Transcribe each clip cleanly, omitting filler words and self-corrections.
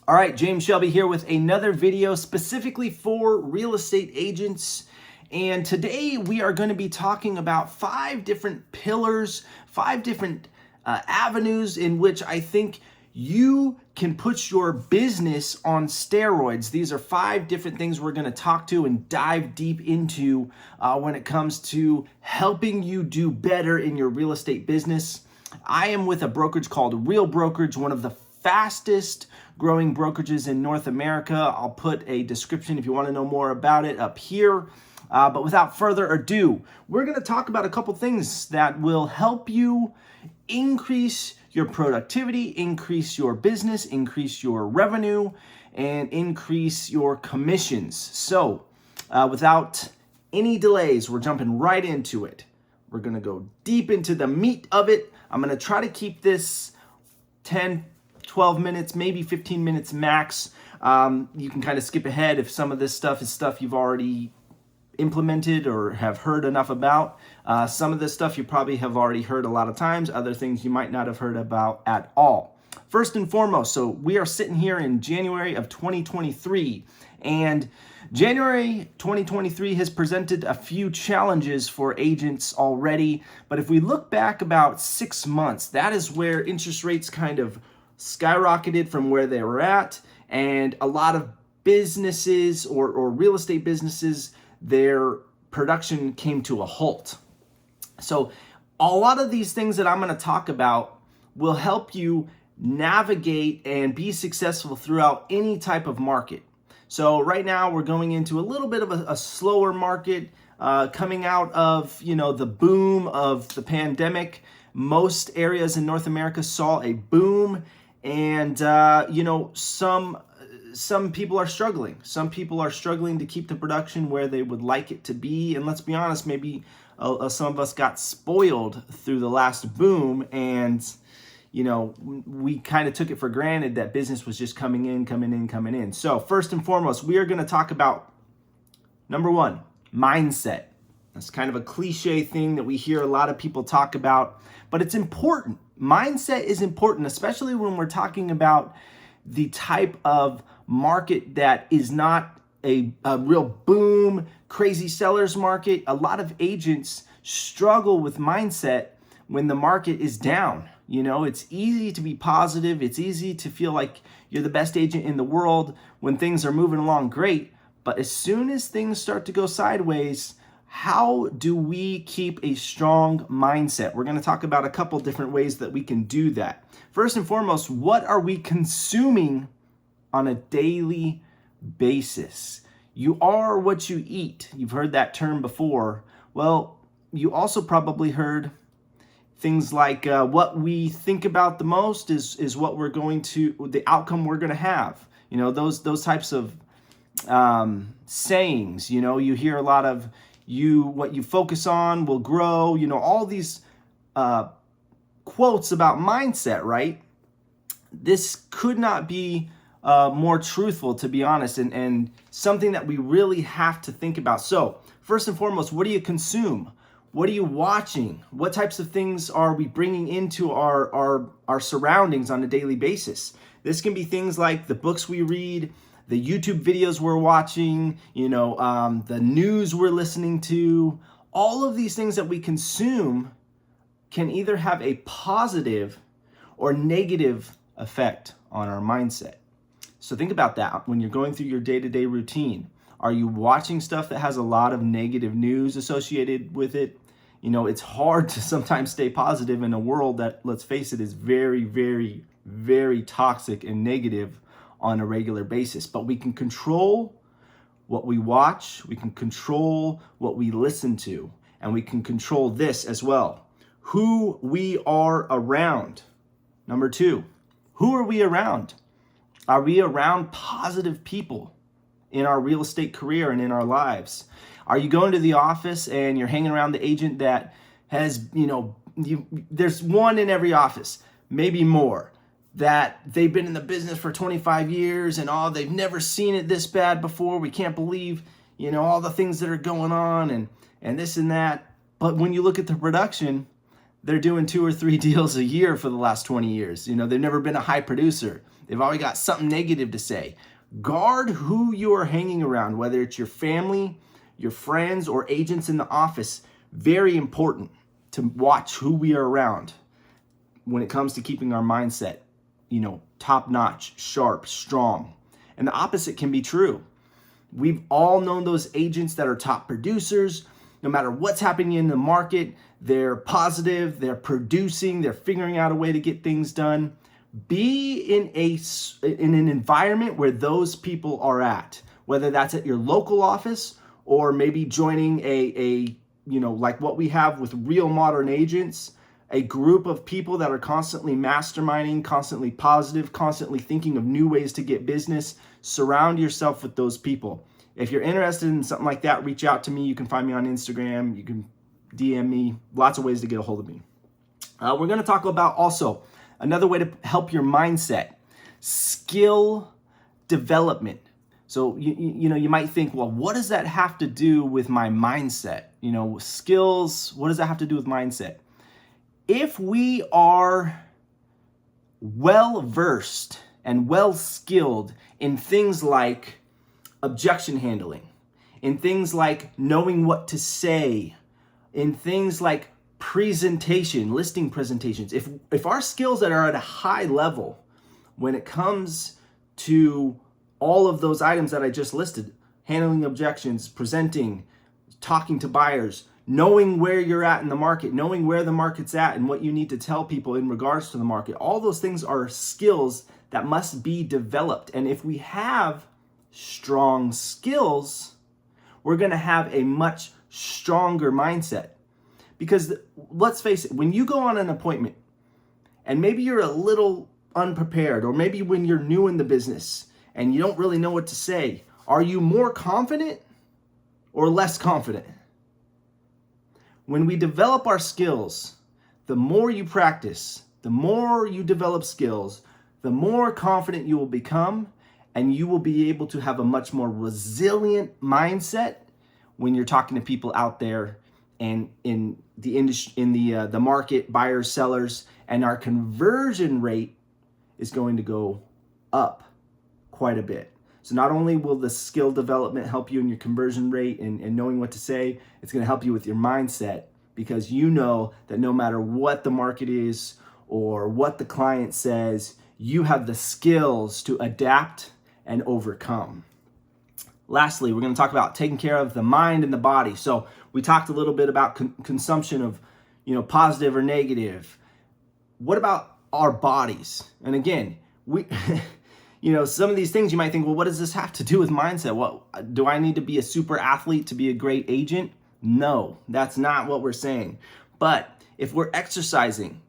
All right, James Shelby here with another video specifically for real estate agents. And today we are going to be talking about 5 different pillars, 5 different avenues in which I think you can put your business on steroids. These are 5 different things we're going to talk to and dive deep into when it comes to helping you do better in your real estate business. I am with a brokerage called Real Brokerage, one of the fastest growing brokerages in North America. I'll put a description if you want to know more about it up here. But without further ado, we're going to talk about a couple things that will help you increase your productivity, increase your business, increase your revenue, and increase your commissions. So without any delays, we're jumping right into it. We're going to go deep into the meat of it. I'm going to try to keep this 10, 12 minutes, maybe 15 minutes max. You can kind of skip ahead if some of this stuff is stuff you've already implemented or have heard enough about. Some of this stuff you probably have already heard a lot of times. Other things you might not have heard about at all. First and foremost, so we are sitting here in January of 2023, and January 2023 has presented a few challenges for agents already. But if we look back about 6 months, that is where interest rates kind of skyrocketed from where they were at, and a lot of businesses or real estate businesses, their production came to a halt. So a lot of these things that I'm going to talk about will help you navigate and be successful throughout any type of market. So right now we're going into a little bit of a slower market, coming out of the boom of the pandemic. Most areas in North America saw a boom, and some people are struggling. Some people are struggling to keep the production where they would like it to be. And let's be honest, maybe some of us got spoiled through the last boom, and we kind of took it for granted that business was just coming in. So first and foremost, we are going to talk about number 1, mindset. That's kind of a cliche thing that we hear a lot of people talk about, but it's important. Mindset is important, especially when we're talking about the type of market that is not a real boom, crazy sellers market. A lot of agents struggle with mindset when the market is down. It's easy to be positive. It's easy to feel like you're the best agent in the world when things are moving along great. But as soon as things start to go sideways, how do we keep a strong mindset? We're going to talk about a couple different ways that we can do that. First and foremost, what are we consuming on a daily basis? You are what you eat. You've heard that term before. Well, you also probably heard things like what we think about the most is what we're going to, the outcome we're going to have. Those types of sayings. You hear a lot of what you focus on will grow. All these quotes about mindset, right? This could not be more truthful, to be honest, and something that we really have to think about. So first and foremost, what do you consume? What are you watching? What types of things are we bringing into our surroundings on a daily basis? This can be things like the books we read, the YouTube videos we're watching, the news we're listening to. All of these things that we consume can either have a positive or negative effect on our mindset. So think about that when you're going through your day-to-day routine. Are you watching stuff that has a lot of negative news associated with it? It's hard to sometimes stay positive in a world that, let's face it, is very, very, very toxic and negative on a regular basis. But we can control what we watch, we can control what we listen to, and we can control this as well: who we are around. Number 2, who are we around? Are we around positive people in our real estate career and in our lives? Are you going to the office and you're hanging around the agent that has, there's one in every office, maybe more, that they've been in the business for 25 years and they've never seen it this bad before. We can't believe, all the things that are going on and this and that. But when you look at the production, they're doing 2 or 3 deals a year for the last 20 years. You know, they've never been a high producer. They've always got something negative to say. Guard who you are hanging around, whether it's your family, your friends, or agents in the office. Very important to watch who we are around when it comes to keeping our mindset, you know, top notch, sharp, strong. And the opposite can be true. We've all known those agents that are top producers. No matter what's happening in the market, they're positive, they're producing, they're figuring out a way to get things done. Be in an environment where those people are at, whether that's at your local office or maybe joining a you know, like what we have with Real Modern Agents, a group of people that are constantly masterminding, constantly positive, constantly thinking of new ways to get business. Surround yourself with those people. If you're interested in something like that, reach out to me. You can find me on Instagram. You can DM me. Lots of ways to get a hold of me. We're going to talk about also another way to help your mindset, skill development. So, you know, you might think, well, what does that have to do with my mindset? You know, skills, what does that have to do with mindset? If we are well-versed and well-skilled in things like objection handling, in things like knowing what to say, in things like presentation, listing presentations, if our skills that are at a high level when it comes to all of those items that I just listed, handling objections, presenting, talking to buyers, knowing where you're at in the market, knowing where the market's at and what you need to tell people in regards to the market, all those things are skills that must be developed. And if we have strong skills, we're going to have a much stronger mindset. Because let's face it, when you go on an appointment and maybe you're a little unprepared, or maybe when you're new in the business and you don't really know what to say, are you more confident or less confident? When we develop our skills, the more you practice, the more you develop skills, the more confident you will become, and you will be able to have a much more resilient mindset when you're talking to people out there and in the industry, in the market, buyers, sellers, and our conversion rate is going to go up quite a bit. So not only will the skill development help you in your conversion rate and knowing what to say, it's going to help you with your mindset, because you know that no matter what the market is or what the client says, you have the skills to adapt and overcome. Lastly, we're going to talk about taking care of the mind and the body. So we talked a little bit about consumption of, you know, positive or negative. What about our bodies? And again, we, you know, some of these things you might think, well, what does this have to do with mindset? Well, do I need to be a super athlete to be a great agent? No, that's not what we're saying. But if we're exercising,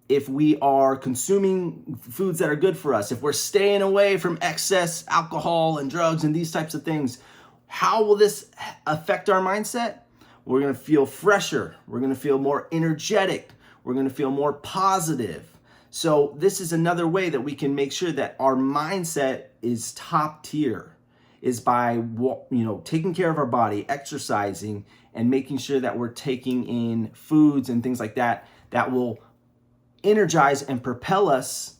if we are consuming foods that are good for us, if we're staying away from excess alcohol and drugs and these types of things, how will this affect our mindset? We're going to feel fresher. We're going to feel more energetic. We're going to feel more positive. So this is another way that we can make sure that our mindset is top tier, is by, you know, taking care of our body, exercising, and making sure that we're taking in foods and things like that that will energize and propel us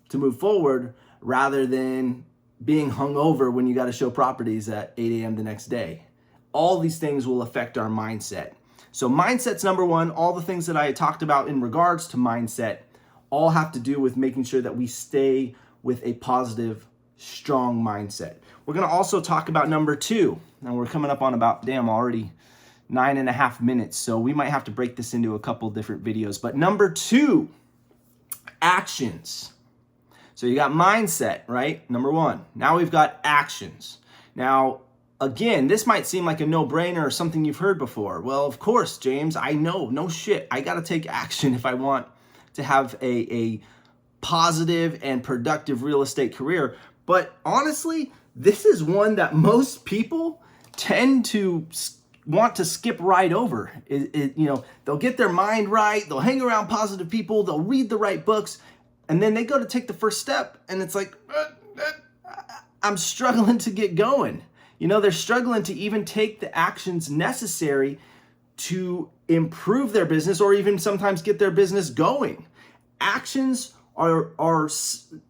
to move forward, rather than being hungover when you got to show properties at 8 a.m. the next day. All these things will affect our mindset. So mindset's number one. All the things that I talked about in regards to mindset all have to do with making sure that we stay with a positive, strong mindset. We're going to also talk about number two. Now we're coming up on about, already 9.5 minutes. So we might have to break this into a couple different videos. But number two, actions. So you got mindset, right? Number one. Now we've got actions. Now, again, this might seem like a no-brainer or something you've heard before. Well, of course, James, I know, no shit. I got to take action if I want to have a positive and productive real estate career. But honestly, this is one that most people tend to want to skip right over. You know, they'll get their mind right, they'll hang around positive people, they'll read the right books, and then they go to take the first step, and it's like, I'm struggling to get going. You know, they're struggling to even take the actions necessary to improve their business or even sometimes get their business going. Actions are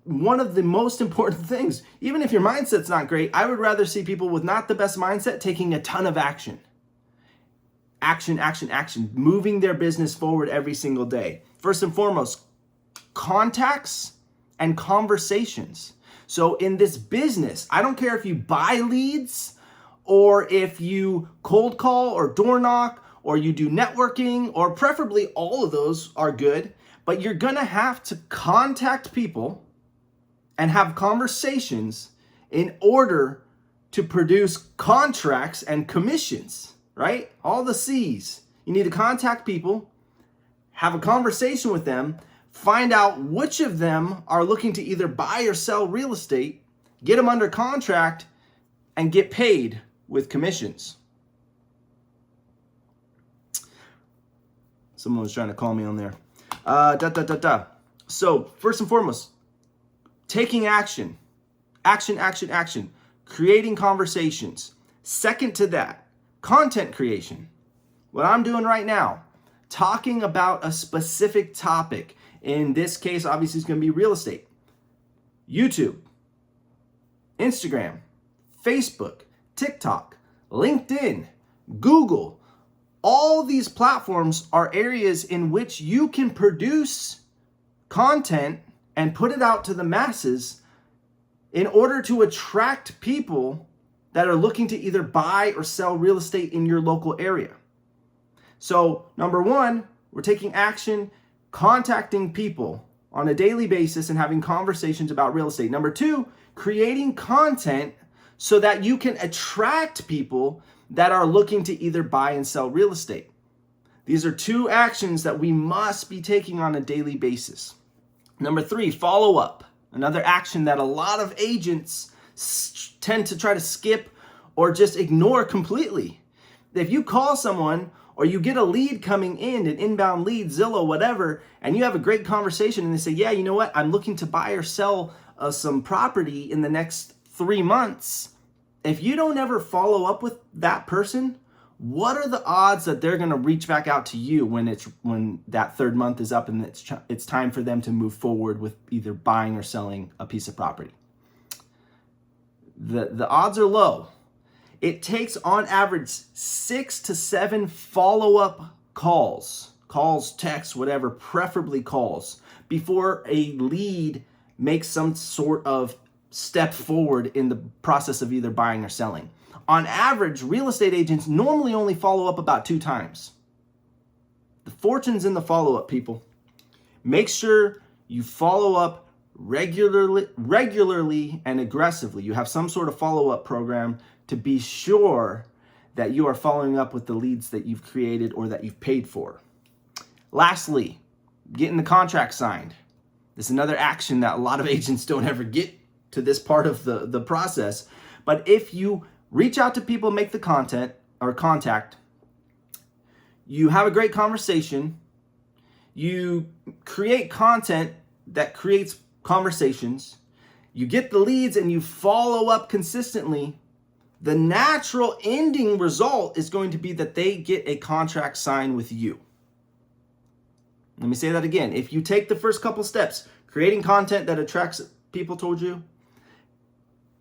one of the most important things. Even if your mindset's not great, I would rather see people with not the best mindset taking a ton of action. Action, action, action, moving their business forward every single day. First and foremost, contacts and conversations. So in this business, I don't care if you buy leads or if you cold call or door knock or you do networking, or preferably all of those are good, but you're gonna have to contact people and have conversations in order to produce contracts and commissions, right? All the C's. You need to contact people, have a conversation with them, find out which of them are looking to either buy or sell real estate, get them under contract, and get paid with commissions. Someone was trying to call me on there. So first and foremost, taking action, action, action, action, creating conversations. Second to that, content creation. What I'm doing right now, talking about a specific topic. In this case, obviously it's going to be real estate. YouTube, Instagram, Facebook, TikTok, LinkedIn, Google. All these platforms are areas in which you can produce content and put it out to the masses in order to attract people that are looking to either buy or sell real estate in your local area. So number one, we're taking action, contacting people on a daily basis and having conversations about real estate. Number two, creating content so that you can attract people that are looking to either buy and sell real estate. These are two actions that we must be taking on a daily basis. Number three, follow up. Another action that a lot of agents tend to try to skip or just ignore completely. If you call someone or you get a lead coming in, an inbound lead, Zillow, whatever, and you have a great conversation and they say, yeah, you know what? I'm looking to buy or sell some property in the next 3 months. If you don't ever follow up with that person, what are the odds that they're going to reach back out to you when that third month is up and it's time for them to move forward with either buying or selling a piece of property? The odds are low. It takes on average 6 to 7 follow-up calls, texts, whatever, preferably calls, before a lead makes some sort of step forward in the process of either buying or selling. On average, real estate agents normally only follow up about 2 times. The fortune's in the follow-up, people. Make sure you follow up regularly and aggressively. You have some sort of follow-up program to be sure that you are following up with the leads that you've created or that you've paid for. Lastly, getting the contract signed. This is another action that a lot of agents don't ever get to this part of the process. But if you reach out to people, make the contact, you have a great conversation, you create content that creates conversations, you get the leads and you follow up consistently, the natural ending result is going to be that they get a contract signed with you. Let me say that again. If you take the first couple steps, creating content that attracts people towards you,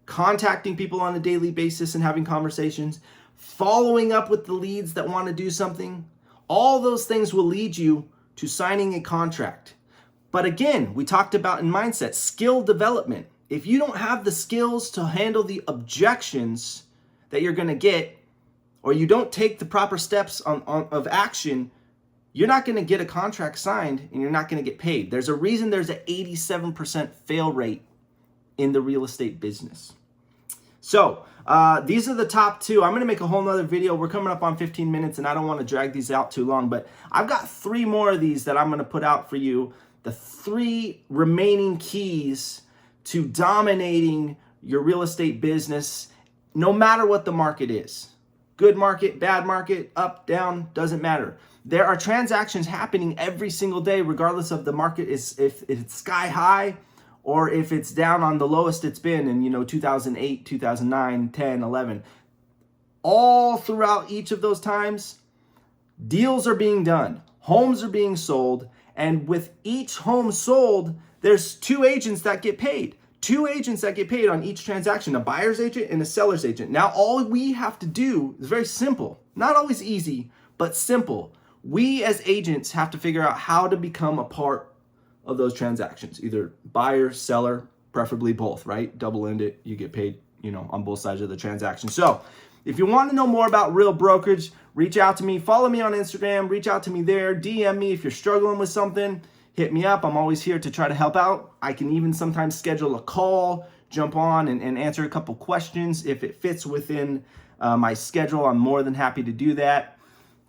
contacting people on a daily basis and having conversations, following up with the leads that want to do something, all those things will lead you to signing a contract. But again, we talked about in mindset, skill development. If you don't have the skills to handle the objections that you're going to get, or you don't take the proper steps of action, you're not going to get a contract signed and you're not going to get paid. There's a reason there's an 87% fail rate in the real estate business. So these are the top 2. I'm going to make a whole nother video. We're coming up on 15 minutes and I don't want to drag these out too long, but I've got 3 more of these that I'm going to put out for you. The 3 remaining keys to dominating your real estate business, no matter what the market is. Good market, bad market, up, down, doesn't matter. There are transactions happening every single day, regardless of the market is if it's sky high or if it's down on the lowest it's been in 2008, 2009, 10, 11. All throughout each of those times, Deals are being done, homes are being sold, and with each home sold, there's two agents that get paid. Two agents that get paid on each transaction, a buyer's agent and a seller's agent. Now, all we have to do is very simple, not always easy, but simple. We as agents have to figure out how to become a part of those transactions, either buyer, seller, preferably both, right? Double-ended, you get paid, on both sides of the transaction. So if you want to know more about Real Brokerage, reach out to me, follow me on Instagram, reach out to me there, DM me if you're struggling with something. Hit me up. I'm always here to try to help out. I can even sometimes schedule a call, jump on and answer a couple questions. If it fits within my schedule, I'm more than happy to do that.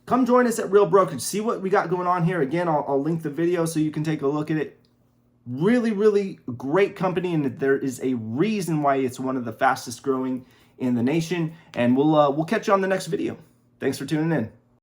Come join us at Real Brokerage. See what we got going on here. Again, I'll link the video so you can take a look at it. Really, really great company, and there is a reason why it's one of the fastest growing in the nation. And we'll catch you on the next video. Thanks for tuning in.